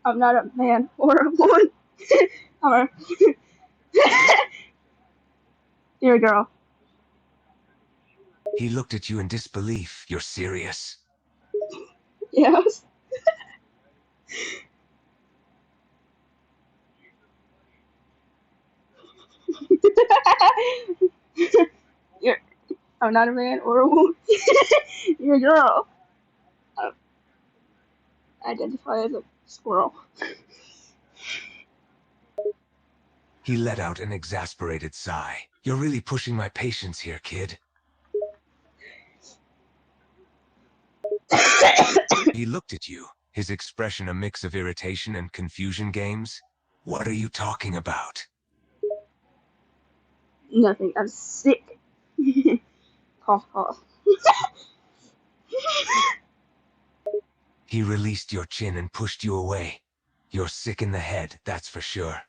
I'm not a man or a woman. I'm a, you're a girl. He looked at you in disbelief. You're serious? Yes. you're, I'm not a man or a woman. You're a girl. I identify as a squirrel. He let out an exasperated sigh. You're really pushing my patience here, kid. He looked at you, his expression a mix of irritation and confusion. Games? What are you talking about? Nothing. I'm sick. Cough, cough. He released your chin and pushed you away. You're sick in the head, that's for sure.